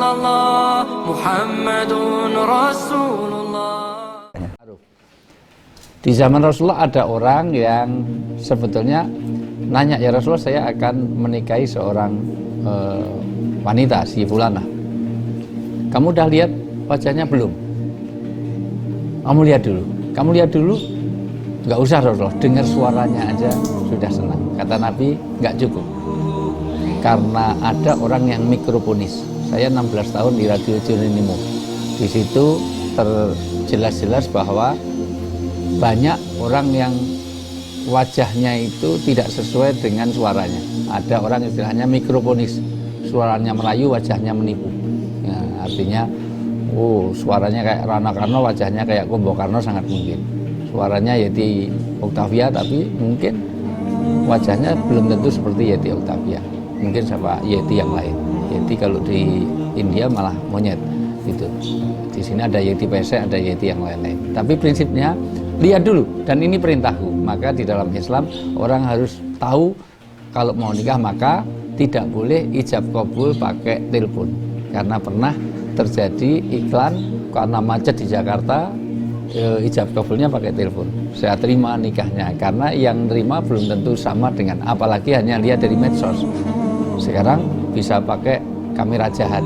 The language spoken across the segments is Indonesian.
illallah Muhammadun Rasulullah. Di zaman Rasulullah ada orang yang sebetulnya nanya, ya Rasulullah, saya akan menikahi seorang wanita, si Fulana. Kamu udah lihat wajahnya belum? Kamu lihat dulu. Kamu lihat dulu? Nggak usah Rasulullah, dengar suaranya aja sudah senang. Kata Nabi, nggak cukup. Karena ada orang yang mikrofonis. Saya 16 tahun di Radio Jeronimo. Di situ terjelas-jelas bahwa banyak orang yang wajahnya itu tidak sesuai dengan suaranya. Ada orang istilahnya mikrofonis, suaranya Melayu, wajahnya menipu. Ya, artinya, suaranya kayak Rano Karno, wajahnya kayak Kombo Karno, sangat mungkin. Suaranya Yeti Octavia, tapi mungkin wajahnya belum tentu seperti Yeti Octavia. Mungkin sama Yeti yang lain. Yeti kalau di India malah monyet gitu. Di sini ada Yeti pesek, ada Yeti yang lain-lain. Tapi prinsipnya lihat dulu, dan ini perintahku. Maka di dalam Islam orang harus tahu kalau mau nikah maka tidak boleh ijab kabul pakai telepon. Karena pernah terjadi iklan karena macet di Jakarta, ijab kabulnya pakai telepon. Saya terima nikahnya, karena yang terima belum tentu sama dengan, apalagi hanya lihat dari medsos. Sekarang bisa pakai kamera jahat,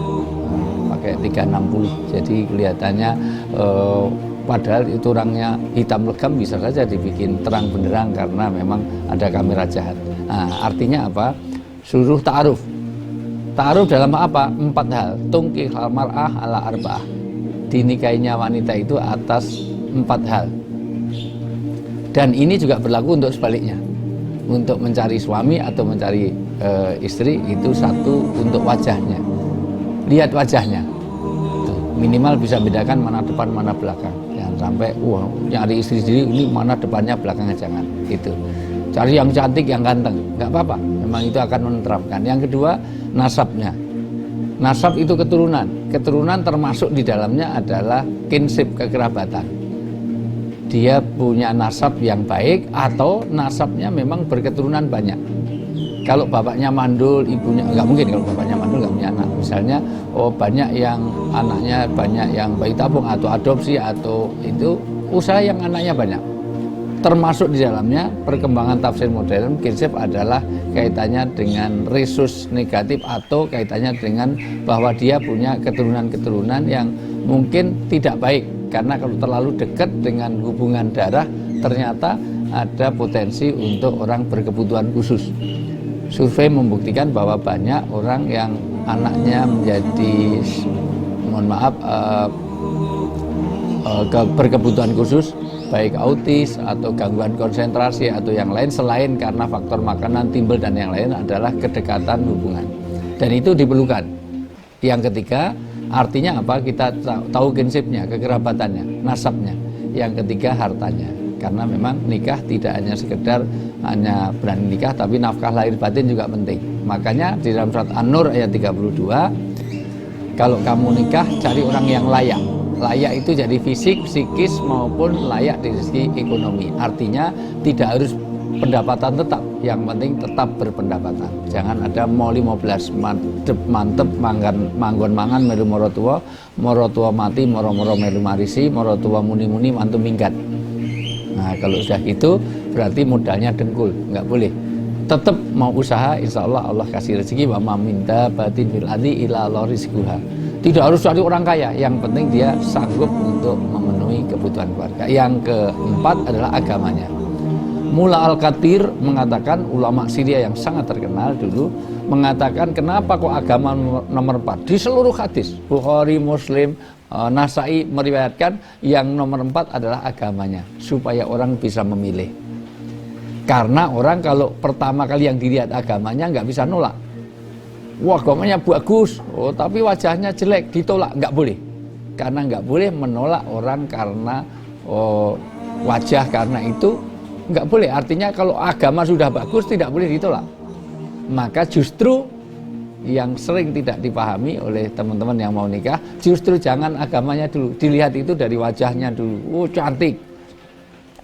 pakai 360, jadi kelihatannya padahal itu orangnya hitam legam, bisa saja dibikin terang benderang karena memang ada kamera jahat. Nah, artinya apa? Suruh ta'aruf. Ta'aruf dalam apa? 4 hal. Tungkihal mar'ah ala arba'ah. Dinikahinya wanita itu atas 4 hal. Dan ini juga berlaku untuk sebaliknya. Untuk mencari suami atau mencari istri itu, 1, untuk wajahnya. Lihat wajahnya. Minimal bisa bedakan mana depan mana belakang. Jangan sampai nyari istri sendiri ini mana depannya belakangnya, jangan. Itu. Cari yang cantik, yang ganteng, nggak apa-apa. Memang itu akan menenteramkan. Yang kedua, nasabnya. Nasab itu keturunan. Keturunan termasuk di dalamnya adalah kinsip, kekerabatan. Dia punya nasab yang baik atau nasabnya memang berketurunan banyak. Kalau bapaknya mandul, ibunya nggak mungkin. Kalau bapaknya mandul nggak punya anak. Misalnya, banyak yang anaknya banyak yang bayi tabung atau adopsi atau itu usaha yang anaknya banyak. Termasuk di dalamnya perkembangan tafsir modern, kinsip adalah kaitannya dengan resus negatif atau kaitannya dengan bahwa dia punya keturunan-keturunan yang mungkin tidak baik. Karena kalau terlalu dekat dengan hubungan darah, ternyata ada potensi untuk orang berkebutuhan khusus. Survei membuktikan bahwa banyak orang yang anaknya menjadi, berkebutuhan khusus, baik autis atau gangguan konsentrasi atau yang lain, selain karena faktor makanan, timbul dan yang lain adalah kedekatan hubungan. Dan itu diperlukan. Yang ketiga, artinya apa? Kita tahu prinsipnya, kekerabatannya, nasabnya. Yang ketiga, hartanya. Karena memang nikah tidak hanya sekedar hanya berani nikah, tapi nafkah lahir batin juga penting. Makanya di dalam surat An-Nur ayat 32, kalau kamu nikah cari orang yang layak. Layak itu jadi fisik, psikis maupun layak dari segi ekonomi. Artinya tidak harus pendapatan tetap, yang penting tetap berpendapatan. Jangan ada mau 15 mantep manggon mangan melu moro tua mati moro melu marisi, moro tua muni mantu minggat. Nah, kalau sudah gitu berarti modalnya dengkul, nggak boleh. Tetap mau usaha, insya Allah Allah kasih rezeki. Wa ma min dabatin fil ardi illa rizquha. Tidak harus cari orang kaya, yang penting dia sanggup untuk memenuhi kebutuhan keluarga. Yang keempat adalah agamanya. Mula Al-Kathir mengatakan, ulama Syria yang sangat terkenal dulu mengatakan, kenapa kok agama nomor 4 di seluruh hadis Bukhari, Muslim, Nasai meriwayatkan yang nomor 4 adalah agamanya, supaya orang bisa memilih. Karena orang kalau pertama kali yang dilihat agamanya nggak bisa nolak. Wah, agamanya bagus, tapi wajahnya jelek, ditolak, nggak boleh. Karena nggak boleh menolak orang karena wajah, karena itu nggak boleh. Artinya kalau agama sudah bagus tidak boleh ditolak. Maka justru yang sering tidak dipahami oleh teman-teman yang mau nikah, justru jangan agamanya dulu, dilihat itu dari wajahnya dulu. Cantik,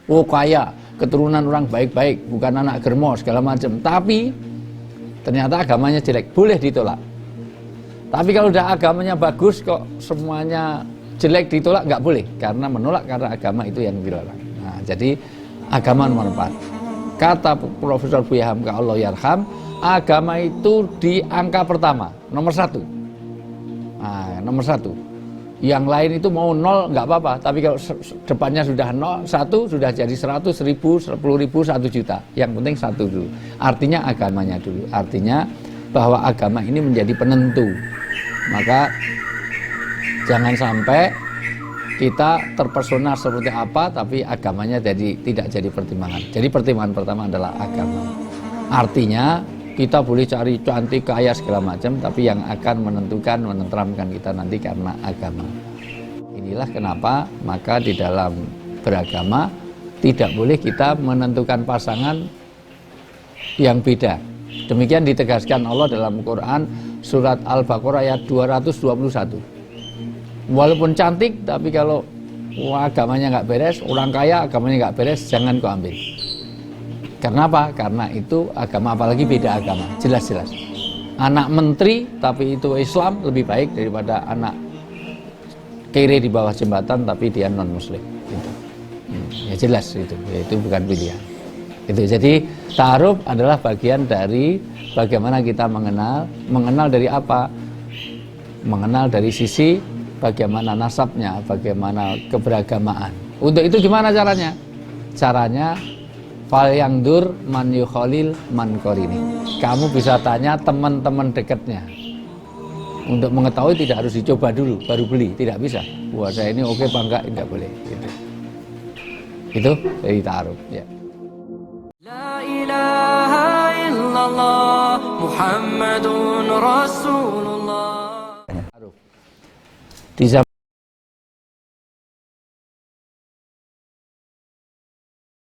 kaya, keturunan orang baik-baik, bukan anak germo segala macam, tapi ternyata agamanya jelek, boleh ditolak. Tapi kalau udah agamanya bagus kok semuanya jelek ditolak, nggak boleh, karena menolak karena agama itu yang dilarang. Nah, jadi agama nomor 4. Kata Profesor Buya Hamka Allah yarham, agama itu di angka pertama, nomor 1. Nah, nomor 1. Yang lain itu mau 0 nggak apa-apa, tapi kalau depannya sudah 0, 1 sudah jadi 100, 1000, 10.000, 1 juta. Yang penting 1 dulu. Artinya agamanya dulu. Artinya bahwa agama ini menjadi penentu. Maka jangan sampai kita terpesona seperti apa, tapi agamanya tidak jadi pertimbangan. Jadi pertimbangan pertama adalah agama. Artinya kita boleh cari cantik, kaya, segala macam, tapi yang akan menentukan, menenteramkan kita nanti karena agama. Inilah kenapa maka di dalam beragama tidak boleh kita menentukan pasangan yang beda. Demikian ditegaskan Allah dalam Quran surat Al-Baqarah ayat 221. Walaupun cantik, tapi kalau agamanya nggak beres, orang kaya agamanya nggak beres, jangan kau ambil. Karena apa? Karena itu agama, apalagi beda agama, jelas-jelas. Anak menteri tapi itu Islam lebih baik daripada anak kere di bawah jembatan tapi dia non muslim. Gitu. Ya jelas itu bukan pilihan. Itu jadi ta'aruf adalah bagian dari bagaimana kita mengenal dari apa? Mengenal dari sisi bagaimana nasabnya, bagaimana keberagamaan. Untuk itu gimana caranya? Caranya fal yangdur man yukhalil man qarini. Kamu bisa tanya teman-teman dekatnya. Untuk mengetahui tidak harus dicoba dulu baru beli, tidak bisa. Wah, saya ini oke apa enggak, tidak boleh gitu. Itu dari ta'aruf ya. La ilaha illallah Muhammadun Rasulullah. Di zaman